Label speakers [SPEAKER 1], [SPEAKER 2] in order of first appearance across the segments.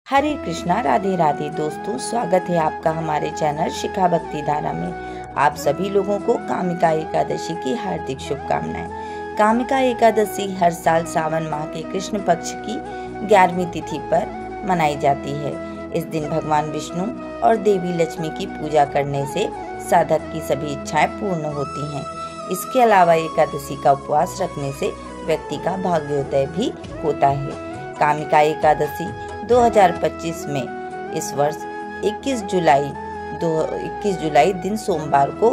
[SPEAKER 1] हरे कृष्णा, राधे राधे। दोस्तों, स्वागत है आपका हमारे चैनल शिखा भक्ति धारा में। आप सभी लोगों को कामिका एकादशी की हार्दिक शुभकामनाएं। कामिका एकादशी हर साल सावन माह के कृष्ण पक्ष की 11वीं तिथि पर मनाई जाती है। इस दिन भगवान विष्णु और देवी लक्ष्मी की पूजा करने से साधक की सभी इच्छाएं पूर्ण होती हैं। इसके अलावा एकादशी का उपवास रखने से व्यक्ति का भाग्योदय भी होता है। कामिका एकादशी 2025 में इस वर्ष 21 जुलाई दिन सोमवार को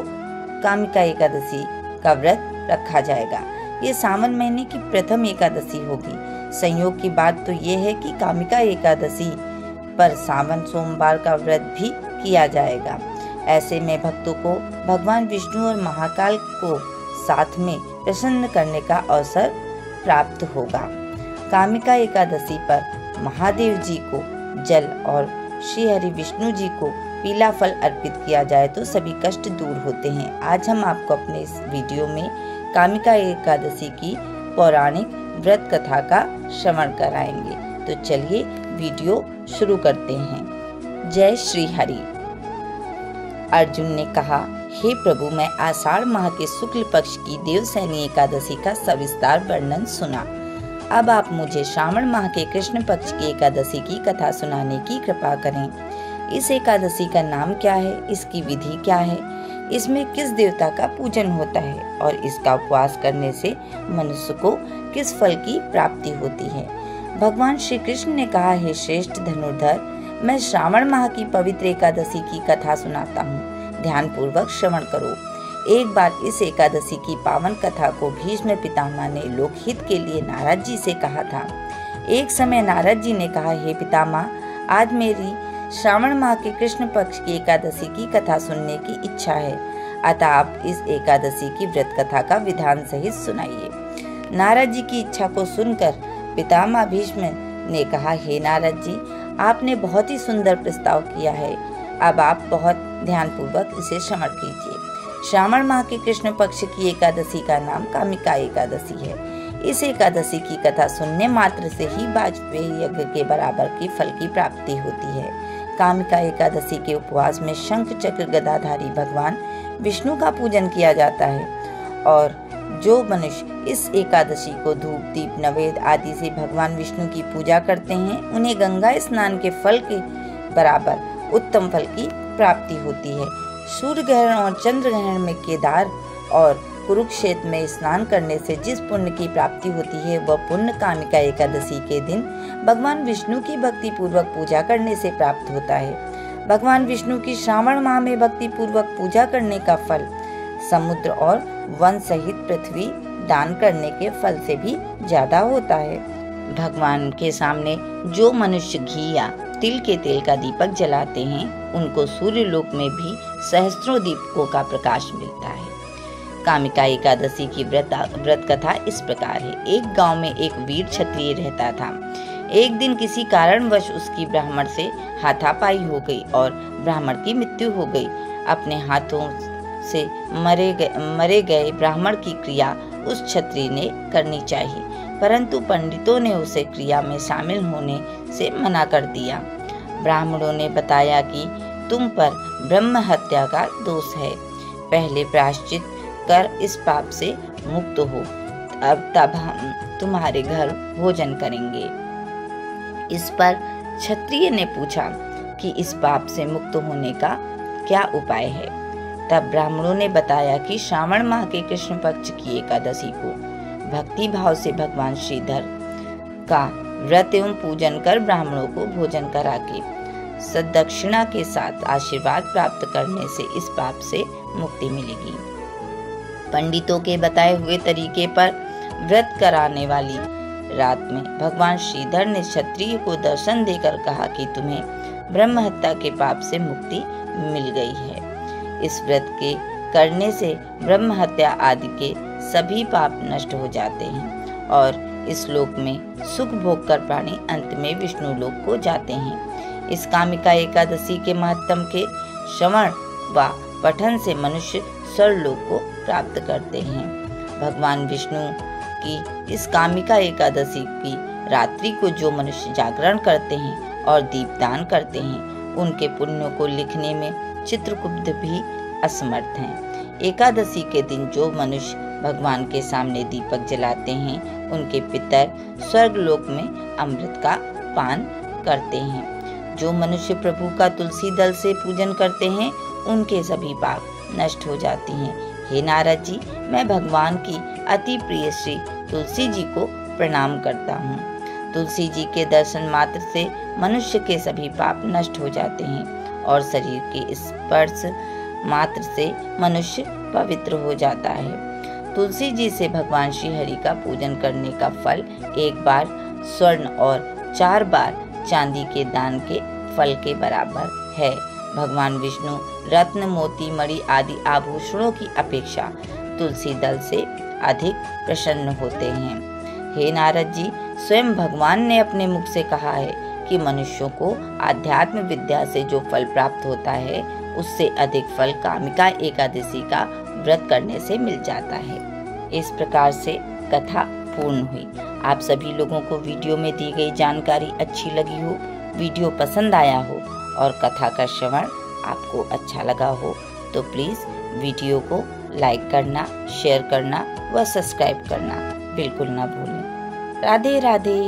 [SPEAKER 1] कामिका एकादशी का व्रत रखा जाएगा। ये सावन महीने की प्रथम एकादशी होगी। संयोग की बात तो ये है कि कामिका एकादशी पर सावन सोमवार का व्रत भी किया जाएगा। ऐसे में भक्तों को भगवान विष्णु और महाकाल को साथ में प्रसन्न करने का अवसर प्राप्त होगा। कामिका एकादशी पर महादेव जी को जल और श्री हरि विष्णु जी को पीला फल अर्पित किया जाए तो सभी कष्ट दूर होते हैं। आज हम आपको अपने इस वीडियो में कामिका एकादशी की पौराणिक व्रत कथा का श्रवण कराएंगे। तो चलिए वीडियो शुरू करते हैं। जय श्री हरि। अर्जुन ने कहा, हे प्रभु, मैं आषाढ़ माह के शुक्ल पक्ष की देवसैनी एकादशी का सविस्तार वर्णन सुना। अब आप मुझे श्रावण माह के कृष्ण पक्ष की एकादशी की कथा सुनाने की कृपा करें। इस एकादशी का नाम क्या है, इसकी विधि क्या है, इसमें किस देवता का पूजन होता है और इसका उपवास करने से मनुष्य को किस फल की प्राप्ति होती है। भगवान श्री कृष्ण ने कहा, हे श्रेष्ठ धनुर्धर, मैं श्रावण माह की पवित्र एकादशी की कथा सुनाता हूँ। ध्यान पूर्वक श्रवण करो। एक बार इस एकादशी की पावन कथा को भीष्म पितामह ने लोकहित के लिए नारद जी से कहा था। एक समय नारद जी ने कहा, हे पितामह, आज मेरी श्रावण माह के कृष्ण पक्ष की एकादशी की कथा सुनने की इच्छा है, अतः आप इस एकादशी की व्रत कथा का विधान सहित सुनाइए। नारद जी की इच्छा को सुनकर पितामह भीष्म ने कहा, हे नारद जी, आपने बहुत ही सुंदर प्रस्ताव किया है। अब आप बहुत ध्यान पूर्वक इसे श्रवण कीजिए। श्रावण माह के कृष्ण पक्ष की एकादशी का नाम कामिका एकादशी है। इस एकादशी की कथा सुनने मात्र से ही वाजपेयी यज्ञ के बराबर की फल की प्राप्ति होती है। कामिका एकादशी के उपवास में शंख चक्र गदाधारी भगवान विष्णु का पूजन किया जाता है और जो मनुष्य इस एकादशी को धूप दीप नैवेद्य आदि से भगवान विष्णु की पूजा करते हैं, उन्हें गंगा स्नान के फल के बराबर उत्तम फल की प्राप्ति होती है। सूर्य ग्रहण और चंद्र ग्रहण में केदार और कुरुक्षेत्र में स्नान करने से जिस पुण्य की प्राप्ति होती है, वह पुण्य कामिका एकादशी के दिन भगवान विष्णु की भक्ति पूर्वक पूजा करने से प्राप्त होता है। भगवान विष्णु की श्रावण माह में भक्ति पूर्वक पूजा करने का फल समुद्र और वन सहित पृथ्वी दान करने के फल से भी ज्यादा होता है। भगवान के सामने जो मनुष्य घी या तिल के तेल का दीपक जलाते हैं, उनको सूर्य लोक में भी सहस्त्रों दीपकों का प्रकाश मिलता है। कामिका एकादशी की व्रत कथा इस प्रकार है। एक गांव में एक वीर क्षत्रिय रहता था। एक दिन किसी कारणवश उसकी ब्राह्मण से हाथापाई हो गई और ब्राह्मण की मृत्यु हो गई। अपने हाथों से मरे गए ब्राह्मण की क्रिया उस क्षत्रिय ने करनी चाहिए, परंतु पंडितों ने उसे क्रिया में शामिल होने से मना कर दिया। ब्राह्मणों ने बताया कि तुम पर ब्रह्म हत्या का दोष है, पहले प्रायश्चित कर इस पाप से मुक्त हो, तब हम तुम्हारे घर भोजन करेंगे। इस पर क्षत्रिय ने पूछा कि इस पाप से मुक्त होने का क्या उपाय है। तब ब्राह्मणों ने बताया कि श्रावण माह के कृष्ण पक्ष की एकादशी को भक्ति भाव से भगवान श्रीधर का व्रत एवं पूजन कर ब्राह्मणों को भोजन करा के सद्दक्षिणा के साथ आशीर्वाद प्राप्त करने से इस पाप से मुक्ति मिलेगी। पंडितों के बताए हुए तरीके पर व्रत कराने वाली रात में भगवान श्रीधर ने क्षत्रिय को दर्शन देकर कहा कि तुम्हें ब्रह्म हत्या के पाप से मुक्ति मिल गई है। इस व्रत के करने से ब्रह्म हत्या आदि के सभी पाप नष्ट हो जाते हैं और इस लोक में सुख भोग कर प्राणी अंत में विष्णु लोक को जाते हैं। इस कामिका एकादशी के महत्तम के श्रवण व पठन से मनुष्य स्वर्गलोक को प्राप्त करते हैं। भगवान विष्णु की इस कामिका एकादशी की रात्रि को जो मनुष्य जागरण करते हैं और दीपदान करते हैं। उनके पुण्यों को लिखने में चित्रगुप्त भी असमर्थ हैं। एकादशी के दिन जो मनुष्य भगवान के सामने दीपक जलाते हैं, उनके पितर स्वर्गलोक में अमृत का पान करते हैं। जो मनुष्य प्रभु का तुलसी दल से पूजन करते हैं, उनके सभी पाप नष्ट हो जाती हैं। हे नारद जी, मैं भगवान की अति प्रिय श्री तुलसी जी को प्रणाम करता हूँ। तुलसी जी के दर्शन मात्र से मनुष्य के सभी पाप नष्ट हो जाते हैं और शरीर के स्पर्श मात्र से मनुष्य पवित्र हो जाता है। तुलसी जी से भगवान श्री हरि का पूजन करने का फल 1 बार स्वर्ण और 4 बार चांदी के दान के फल के बराबर है। भगवान विष्णु रत्न, मोती, मणि आदि आभूषणों की अपेक्षा तुलसी दल से अधिक प्रसन्न होते हैं। हे नारद जी, स्वयं भगवान ने अपने मुख से कहा है कि मनुष्यों को आध्यात्म विद्या से जो फल प्राप्त होता है, उससे अधिक फल कामिका एकादशी का व्रत करने से मिल जाता है। इस प्रकार से कथा पूर्ण हुई। आप सभी लोगों को वीडियो में दी गई जानकारी अच्छी लगी हो, वीडियो पसंद आया हो और कथा का श्रवण आपको अच्छा लगा हो तो प्लीज़ वीडियो को लाइक करना, शेयर करना व सब्सक्राइब करना बिल्कुल ना भूलें। राधे राधे।